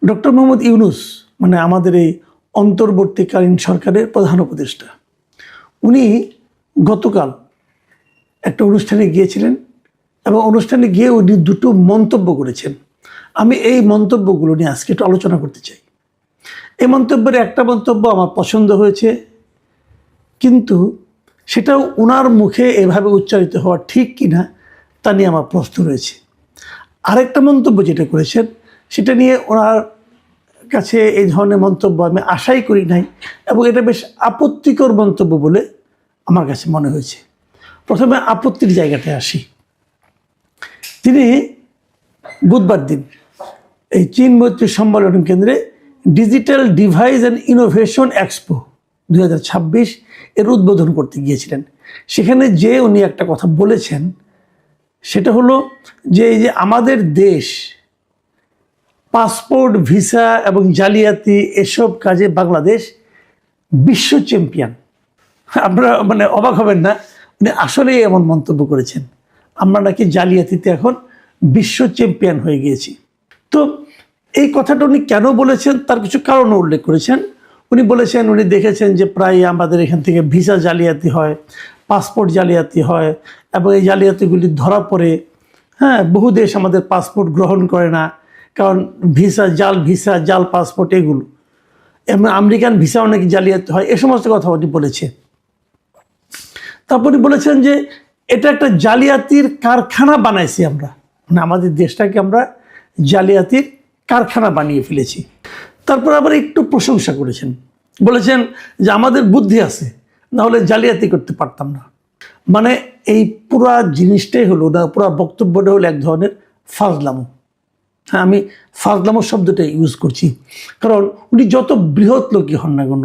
Doctor Mohammad Yunus মানে আমাদের এই অন্তর্বর্তীকালীন সরকারের প্রধান উপদেষ্টা, উনি গতকাল একটা অনুষ্ঠানে গিয়েছিলেন এবং অনুষ্ঠানে গিয়ে উনি দুটো মন্তব্য করেছেন। আমি এই মন্তব্যগুলো নিয়ে আজকে একটু আলোচনা করতে চাই। এই মন্তব্যের একটা মন্তব্য আমার পছন্দ হয়েছে, কিন্তু সেটাও ওনার মুখে এভাবে উচ্চারিত হওয়া ঠিক কিনা তা নিয়ে আমার প্রশ্ন রয়েছে। আরেকটা মন্তব্য যেটা করেছেন সেটা নিয়ে ওনার কাছে এই ধরনের মন্তব্য আমি আশাই করি নাই এবং এটা বেশ আপত্তিকর মন্তব্য বলে আমার কাছে মনে হয়েছে। প্রথমে আপত্তির জায়গাটায় আসি। তিনি বুধবার দিন এই চীন মৈত্রী সম্মেলন কেন্দ্রে digital device and innovation expo 2026 এর উদ্বোধন করতে গিয়েছিলেন। সেখানে যে উনি একটা কথা বলেছেন সেটা হলো যে এই যে আমাদের দেশ পাসপোর্ট, ভিসা এবং জালিয়াতি এসব কাজে বাংলাদেশ বিশ্ব চ্যাম্পিয়ন। আপনারা মানে অবাক হবেন না, উনি আসলেই এমন মন্তব্য করেছেন, আমরা নাকি জালিয়াতিতে এখন বিশ্ব চ্যাম্পিয়ন হয়ে গিয়েছি। তো এই কথাটা উনি কেন বলেছেন তার কিছু কারণ উল্লেখ করেছেন। উনি বলেছেন উনি দেখেছেন যে প্রায় আমাদের এখান থেকে ভিসা জালিয়াতি হয়, পাসপোর্ট জালিয়াতি হয় এবং এই জালিয়াতিগুলি ধরা পড়ে। বহু দেশ আমাদের পাসপোর্ট গ্রহণ করে না, কারণ ভিসা, জাল পাসপোর্ট এগুলো, এবং আমেরিকান ভিসাও নাকি জালিয়াতি হয়, এ সমস্ত কথা উনি বলেছে। তারপর উনি বলেছেন যে এটা একটা জালিয়াতির কারখানা বানাইছি আমরা, মানে আমাদের দেশটাকে আমরা জালিয়াতির কারখানা বানিয়ে ফেলেছি। তারপর আবার একটু প্রশংসা করেছেন, বলেছেন যে আমাদের বুদ্ধি আছে, নাহলে জালিয়াতি করতে পারতাম না। মানে এই পুরা জিনিসটাই হলো না, পুরা বক্তব্যটা হলো এক ধরনের ফাজলামো। আমি ফাজলামো শব্দটা ইউজ করছি কারণ উনি যত বৃহৎ লোকই হন না কেন,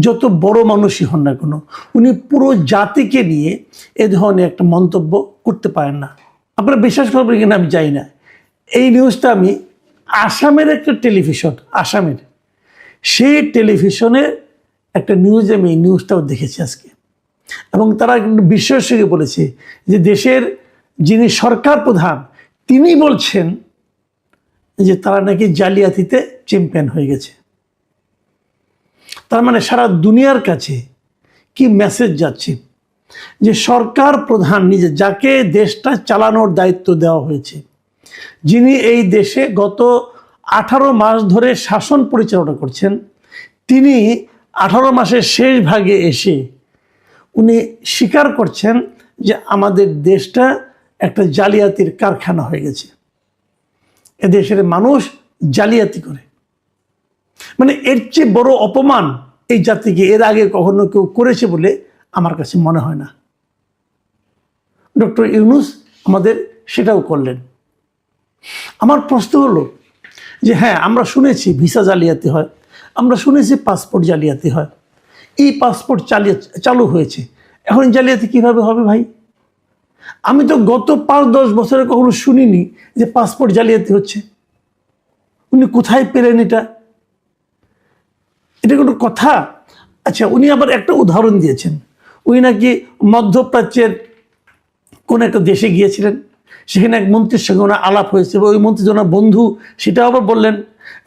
যত বড় মানুষই হন না কেন, উনি পুরো জাতিকে নিয়ে এ ধরনের একটা মন্তব্য করতে পারেন না। আপনারা বিশ্বাস করবেন কিনা আমি জানি না, এই নিউজটা আমি আসামের একটা টেলিভিশন, আসামের সেই টেলিভিশনের একটা নিউজে আমি এই নিউজটাও দেখেছি আজকে, এবং তারা কিন্তু বিস্ময়ের সঙ্গে বলেছে যে দেশের যিনি সরকার প্রধান তিনি বলছেন যে তারা নাকি জালিয়াতিতে চ্যাম্পিয়ন হয়ে গেছে। তার মানে সারা দুনিয়ার কাছে কি মেসেজ যাচ্ছে যে সরকার প্রধান নিজে, যাকে দেশটা চালানোর দায়িত্ব দেওয়া হয়েছে, যিনি এই দেশে গত 18 মাস ধরে শাসন পরিচালনা করছেন, তিনি 18 মাসের শেষ ভাগে এসে উনি স্বীকার করছেন যে আমাদের দেশটা একটা জালিয়াতির কারখানা হয়ে গেছে, এদেশের মানুষ জালিয়াতি করে। মানে এর চেয়ে বড় অপমান এই জাতিকে এর আগে কখনো কেউ করেছে বলে আমার কাছে মনে হয় না। ডক্টর ইউনূস আমাদের সেটাও করলেন। আমার প্রশ্ন হলো যে হ্যাঁ, আমরা শুনেছি ভিসা জালিয়াতি হয়, আমরা শুনেছি পাসপোর্ট জালিয়াতি হয়, এই পাসপোর্ট চালু হয়েছে, এখন জালিয়াতি কিভাবে হবে ভাই? আমি তো গত 5-10 বছরে কখনো শুনিনি যে পাসপোর্ট জালিয়াতি হচ্ছে। উনি কোথায় পেলেন এটা? এটা কোনো কথা? আচ্ছা, উনি আবার একটা উদাহরণ দিয়েছেন, উনি নাকি মধ্যপ্রাচ্যের কোন একটা দেশে গিয়েছিলেন, সেখানে এক মন্ত্রীর সঙ্গে ওনার আলাপ হয়েছে, ওই মন্ত্রী ওনার বন্ধু, সেটাও আবার বললেন,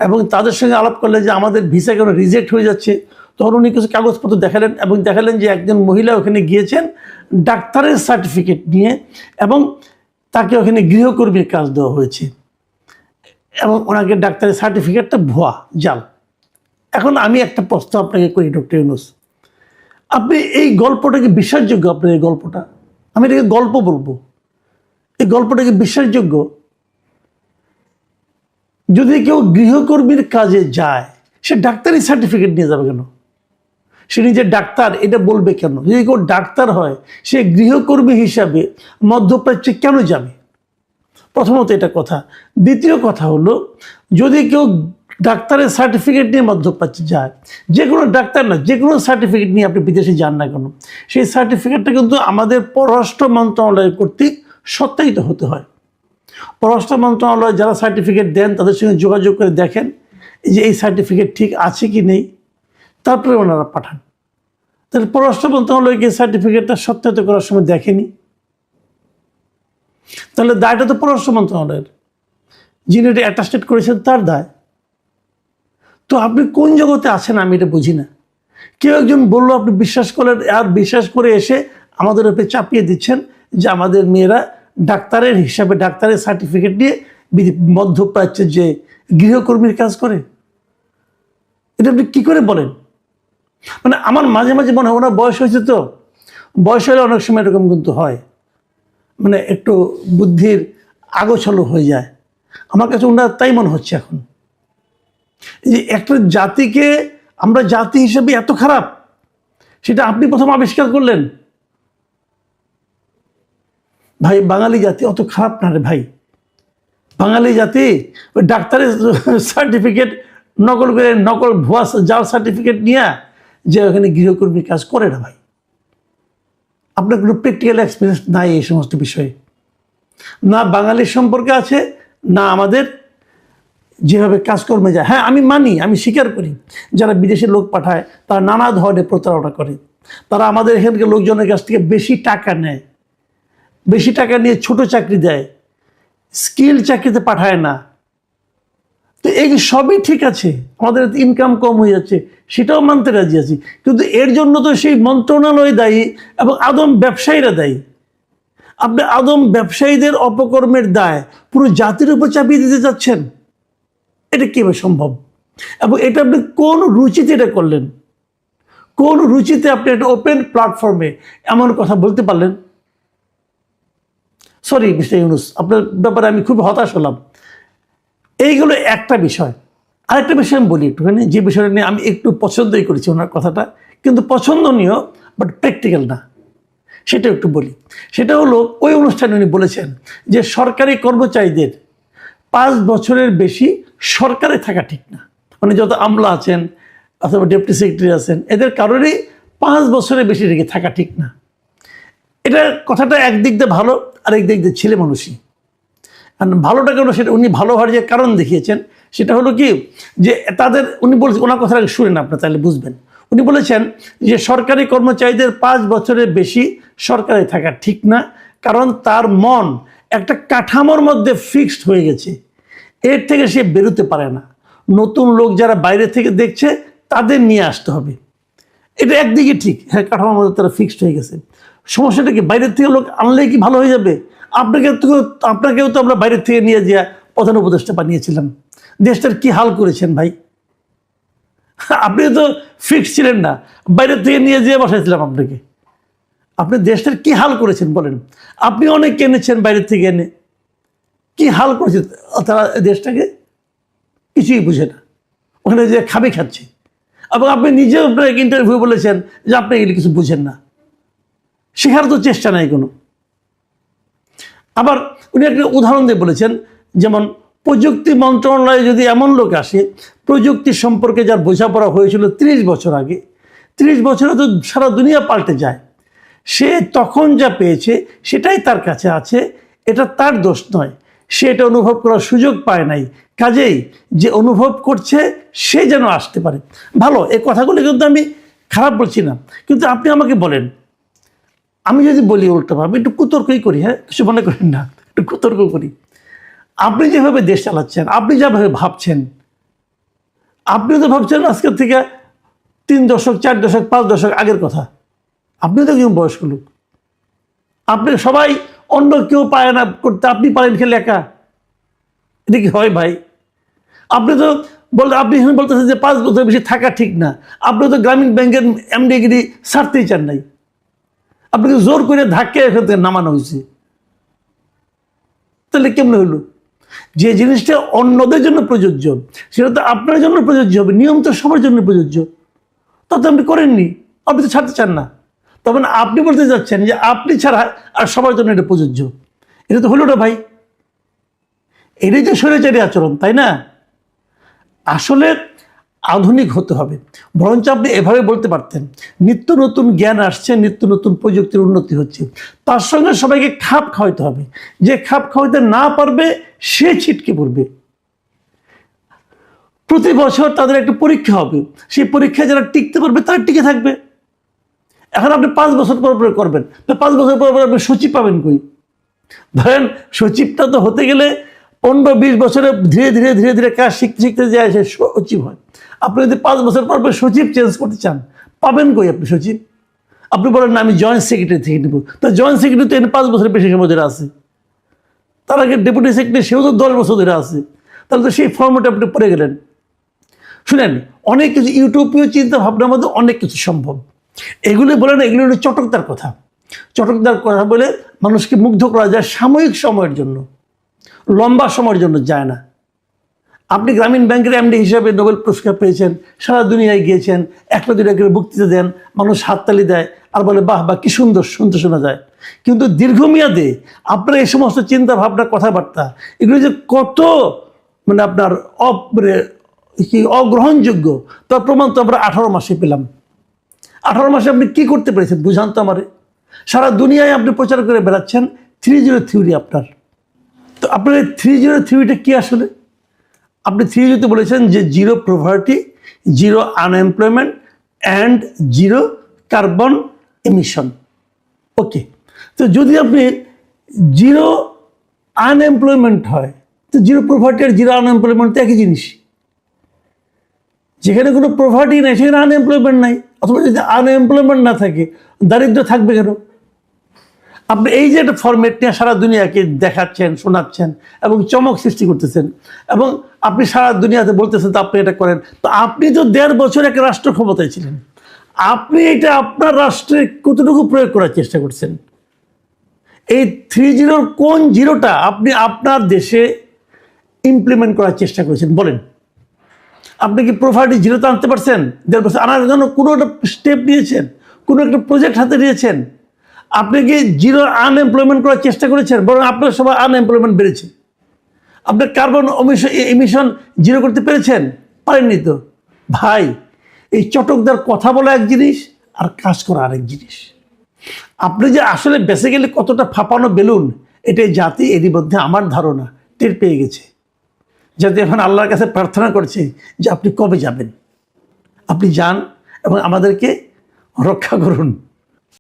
এবং তাদের সঙ্গে আলাপ করলেন যে আমাদের ভিসা কেন রিজেক্ট হয়ে যাচ্ছে। তখন উনি কিছু কাগজপত্র দেখালেন এবং দেখালেন যে একজন মহিলা ওখানে গিয়েছেন ডাক্তারের সার্টিফিকেট নিয়ে, এবং তাকে ওখানে গৃহকর্মীর কাজ দেওয়া হয়েছে, এবং ওনাকে ডাক্তারের সার্টিফিকেটটা ভুয়া, জাল। এখন আমি একটা প্রশ্ন আপনাকে করি ডক্টর ইউনূস, আপনি এই গল্পটা কি বিশ্বাসযোগ্য? আপনার এই গল্পটা, আমি এটাকে গল্প বলবো, এই গল্পটা কি বিশ্বাসযোগ্য? যদি কেউ গৃহকর্মীর কাজে যায়, সে ডাক্তারি সার্টিফিকেট নিয়ে যাবে কেন? সে নিজে ডাক্তার এটা বলবে কেন? যদি কেউ ডাক্তার হয়, সে গৃহকর্মী হিসাবে মধ্যপ্রাচ্যে কেন যাবে? প্রথমত এটা কথা। দ্বিতীয় কথা হলো, যদি কেউ ডাক্তারের সার্টিফিকেট নিয়ে মধ্যপ্রাচ্যে যায়, যে কোনো ডাক্তার না, যে কোনো সার্টিফিকেট নিয়ে আপনি বিদেশে যান না কেন, সেই সার্টিফিকেটটা কিন্তু আমাদের পররাষ্ট্র মন্ত্রণালয় কর্তৃক সত্যায়িত হতে হয়। পররাষ্ট্র মন্ত্রণালয় যারা সার্টিফিকেট দেন তাদের সঙ্গে যোগাযোগ করে দেখেন যে এই সার্টিফিকেট ঠিক আছে কি নেই, তারপরে ওনারা পাঠান। তাহলে পররাষ্ট্র মন্ত্রণালয়কে সার্টিফিকেটটা সত্যায়িত করার সময় দেখেনি, তাহলে দায়টা তো পররাষ্ট্র মন্ত্রণালয়ের, যিনি এটা অ্যাটাস্টেড করেছেন তার দায়। তো আপনি কোন জগতে আছেন আমি এটা বুঝি না। কেউ একজন বললো, আপনি বিশ্বাস করলেন, আর বিশ্বাস করে এসে আমাদের উপরে চাপিয়ে দিচ্ছেন যে আমাদের মেয়েরা ডাক্তারের হিসাবে, ডাক্তারের সার্টিফিকেট নিয়ে মধ্যপ্রাচ্যের যে গৃহকর্মীর কাজ করে। এটা আপনি কী করে বলেন? মানে আমার মাঝে মাঝে মনে হয় ওনার বয়স হয়েছে, তো বয়স হলে অনেক সময় এরকম কিন্তু হয়, মানে একটু বুদ্ধির আগোছালো হয়ে যায়। আমার কাছে ওনার তাই মনে হচ্ছে এখন, যে একটা জাতিকে আমরা জাতি হিসেবে এত খারাপ, সেটা আপনি প্রথম আবিষ্কার করলেন। ভাই, বাঙালি জাতি অত খারাপ না রে ভাই। বাঙালি জাতি ওই ডাক্তারের সার্টিফিকেট নকল করে, নকল ভুয়া জাল সার্টিফিকেট নিয়ে যে ওখানে গৃহকর্মী কাজ করে না ভাই। আপনার কোনো প্র্যাকটিক্যাল এক্সপিরিয়েন্স নাই এই সমস্ত বিষয়ে, না বাঙালির সম্পর্কে আছে, না আমাদের যেভাবে কাজকর্মে যায়। হ্যাঁ, আমি মানি, আমি স্বীকার করি, যারা বিদেশে লোক পাঠায় তারা নানা ধরনের প্রতারণা করে। তারা আমাদের এখানকার লোকজনের কাছ থেকে বেশি টাকা নেয়, বেশি টাকা নিয়ে ছোট চাকরি দেয়, স্কিল চাকরিতে পাঠায় না। তো এই সবই ঠিক আছে, আমাদের ইনকাম কম হয়ে যাচ্ছে, সেটাও মানতে রাজি আছি। কিন্তু এর জন্য তো সেই মন্ত্রণালয় দায়ী এবং আদম ব্যবসায়ীরা দায়ী। আপনি আদম ব্যবসায়ীদের অপকর্মের দায় পুরো জাতির উপর চাপিয়ে দিতে যাচ্ছেন, এটা কীভাবে সম্ভব? এবং এটা আপনি কোন রুচিতে এটা করলেন? কোন রুচিতে আপনি একটা ওপেন প্ল্যাটফর্মে এমন কথা বলতে পারলেন? সরি মিস্টার ইউনুস, আপনার ব্যাপারে আমি খুব হতাশ হলাম। এইগুলো একটা বিষয়। আরেকটা বিষয় আমি বলি একটুখানি, যে বিষয়টা নিয়ে আমি একটু পছন্দই করেছি ওনার কথাটা, কিন্তু পছন্দনীয় বাট প্র্যাকটিক্যাল না, সেটা একটু বলি। সেটা হলো, ওই অনুষ্ঠানে উনি বলেছেন যে সরকারি কর্মচারীদের 5 বছরের বেশি সরকারে থাকা ঠিক না। মানে যত আমলা আছেন অথবা ডেপুটি সেক্রেটারি আছেন, এদের কারোরই 5 বছরের বেশি রেখে থাকা ঠিক না। এটা কথাটা একদিক দিয়ে ভালো, আরেক দিক দিয়ে ছেলে মানুষই। ভালোটা কেন, সেটা উনি ভালো হওয়ার যে কারণ দেখিয়েছেন, সেটা হলো কি, যে তাদের, উনি বলছেন, ওনার কথাটা শুনেন আপনার, তাহলে বুঝবেন। উনি বলেছেন যে সরকারি কর্মচারীদের 5 বছরের বেশি সরকারে থাকা ঠিক না, কারণ তার মন একটা কাঠামোর মধ্যে ফিক্সড হয়ে গেছে, এর থেকে সে বেরোতে পারে না। নতুন লোক যারা বাইরে থেকে দেখছে তাদের নিয়ে আসতে হবে। এটা একদিকে ঠিক, হ্যাঁ, কাঠামোর মধ্যে তারা ফিক্সড হয়ে গেছে। সমস্যাটা কি, বাইরের থেকে লোক আনলে কি ভালো হয়ে যাবে? আপনাকেও তো আমরা বাইরের থেকে নিয়ে যা প্রধান উপদেষ্টা বানিয়েছিলাম। দেশটার কি হাল করেছেন ভাই? আপনি তো ফিক্স ছিলেন না, বাইরের থেকে নিয়ে যেয়ে বসাইছিলাম আপনাকে। আপনি দেশটার কি হাল করেছেন বলেন? আপনি অনেক এনেছেন বাইরের থেকে এনে, কি হাল করেছেন তারা দেশটাকে? কিছুই বুঝে না, ওখানে যে খাচ্ছে। এবং আপনি নিজেও ইন্টারভিউ বলেছেন যে আপনি এগুলি কিছু বুঝেন না, শেখার তো চেষ্টা নাই কোনো। আবার উনি একটা উদাহরণ দিয়ে বলেছেন, যেমন প্রযুক্তি মন্ত্রণালয়ে যদি এমন লোক আসে, প্রযুক্তি সম্পর্কে যার বোঝাপড়া হয়েছিল 30 বছর আগে, 30 বছরে তো সারা দুনিয়া পাল্টে যায়, সে তখন যা পেয়েছে সেটাই তার কাছে আছে, এটা তার দোষ নয়, সে এটা অনুভব করার সুযোগ পায় নাই। কাজেই যে অনুভব করছে সে যেন আসতে পারে। ভালো, এই কথাগুলো কিন্তু আমি খারাপ বলছি না, কিন্তু আপনি আমাকে বলেন, আমি যদি বলি উল্টোভাবে, একটু কুতর্কই করি, হ্যাঁ, কিছু মনে করেন না, একটু কুতর্ক করি। আপনি যেভাবে দেশ চালাচ্ছেন, আপনি যেভাবে ভাবছেন, আপনিও তো ভাবছেন আজকের থেকে 3 দশক, 4 দশক, 5 দশক আগের কথা। আপনিও তো একজন বয়স্ক লোক, আপনি সবাই, অন্য কেউ পায় না করতে, আপনি পারেন খেলে একা? এটা কি হয় ভাই? আপনি তো আপনি বলতেছেন যে 5 বছর বেশি থাকা ঠিক না। আপনি তো গ্রামীণ ব্যাংকের এমডিগিরি ছাড়তেই চান নাই, আপনাকে জোর করে ধাক্কে এখান থেকে নামানো হয়েছে। তাহলে কেমন হইল? যে জিনিসটা অন্যদের জন্য প্রযোজ্য সেটা তো আপনার জন্য প্রযোজ্য হবে, নিয়ম তো সবার জন্য প্রযোজ্য। তা তো আপনি করেননি, আপনি তো ছাড়তে চান না। তবে আপনি বলতে যাচ্ছেন যে আপনি ছাড়া আর সবার জন্য এটা প্রযোজ্য। এটা তো হলো না ভাই, এটাই তো স্বৈরাচারী আচরণ, তাই না? আসলে আধুনিক হতে হবে। বরঞ্চ আপনি এভাবে বলতে পারতেন, নিত্য নতুন জ্ঞান আসছে, নিত্য নতুন প্রযুক্তির উন্নতি হচ্ছে, তার সঙ্গে সবাইকে খাপ খাওয়াইতে হবে। যে খাপ খাওয়াইতে না পারবে সে ছিটকে পড়বে। প্রতি বছর তাদের একটা পরীক্ষা হবে, সেই পরীক্ষায় যারা টিকতে পারবে তারা টিকে থাকবে। এখন আপনি 5 বছর পর পর করবেন, 5 বছর পর পর আপনি সচিব পাবেন কই? ধরেন সচিবটা তো হতে গেলে 15-20 বছরে ধীরে ধীরে ধীরে ধীরে কাজ শিখতে শিখতে যায় সে সচিব হয়। আপনি যদি 5 বছর পর সচিব চেঞ্জ করতে চান, পাবেন কই আপনি সচিব? আপনি বলেন না আমি জয়েন্ট সেক্রেটারি থেকে নেব, তা জয়েন্ট সেক্রেটারি তো 5 বছরের বেশি সময় ধরে আছে। তার আগে ডেপুটি সেক্রেটারি সেও তো 10 বছর ধরে আছে। তাহলে তো সেই ফর্মেটে আপনি পড়ে গেলেন। শুনেন, অনেক কিছু ইউটোপীয় চিন্তা ভাবনার মধ্যে অনেক কিছু সম্ভব। এগুলি বলে না, এগুলি হলো চটকদার কথা। চটকদার কথা বলে মানুষকে মুগ্ধ করা যায় সাময়িক সময়ের জন্য, লম্বা সময়ের জন্য যায় না। আপনি গ্রামীণ ব্যাংকের এমডি হিসাবে নোবেল পুরস্কার পেয়েছেন, সারা দুনিয়ায় গিয়েছেন, একটা দুইটা করে বক্তৃতা দেন, মানুষ হাততালি দেয় আর বলে বাহ বাহ কি সুন্দর, শুনতে শোনা যায়। কিন্তু দীর্ঘমেয়াদে আপনার এই সমস্ত চিন্তা ভাবনা কথাবার্তা এগুলো যে কত মানে আপনার অগ্রহণযোগ্য তার প্রমাণ তো আমরা 18 মাসে পেলাম। 18 মাসে আপনি কি করতে পেরেছেন বুঝান তো আমারে। সারা দুনিয়ায় আপনি প্রচার করে বেড়াচ্ছেন 3-0 থিওরি আপনার। তো আপনার এই 3-0 থিওরিটা কি আসলে? আপনি 3-0 বলেছেন যে 0 poverty, 0 unemployment and 0 carbon emission. Okay, তো যদি আপনি 0 আনএমপ্লয়মেন্ট হয়, তো 0 পভার্টি আর 0 আনএমপ্লয়মেন্ট তো একই জিনিস। যেখানে কোনো পভার্টি নাই সেখানে আনএমপ্লয়মেন্ট নাই, অথবা যদি আনএমপ্লয়মেন্ট না থাকে দারিদ্র থাকবে কেন? আপনি এই যে একটা ফরম্যাট নিয়ে সারা দুনিয়াকে দেখাচ্ছেন, শোনাচ্ছেন এবং চমক সৃষ্টি করতেছেন, এবং আপনি সারা দুনিয়াতে বলতেছেন তো আপনি এটা করেন। তো আপনি তো 1.5 বছর একটা রাষ্ট্র ক্ষমতায় ছিলেন, আপনি এটা আপনার রাষ্ট্রে কতটুকু প্রয়োগ করার চেষ্টা করছেন? এই 3-0 কোন 0টা আপনি আপনার দেশে ইমপ্লিমেন্ট করার চেষ্টা করেছেন বলেন? আপনি কি পভার্টি 0তে আনতে পারছেন? 1.5 বছর আনার জন্য কোনো একটা স্টেপ নিয়েছেন, কোনো একটা প্রজেক্ট হাতে নিয়েছেন? আপনি কি 0 আনএমপ্লয়মেন্ট করার চেষ্টা করেছেন? বরং আপনার সবাই আনএমপ্লয়মেন্ট বেড়েছে। আপনি কার্বন এমিশন 0 করতে পেরেছেন? পারেননি তো। ভাই, এই চটকদার কথা বলা এক জিনিস আর কাজ করা আরেক জিনিস। আপনি যে আসলে বেসিক্যালি কতটা ফাঁপানো বেলুন, এটাই জাতি এরই মধ্যে আমার ধারণা টের পেয়ে গেছে। যাতে এখন আল্লাহর কাছে প্রার্থনা করছে যে আপনি কবে যাবেন, আপনি যান এবং আমাদেরকে রক্ষা করুন।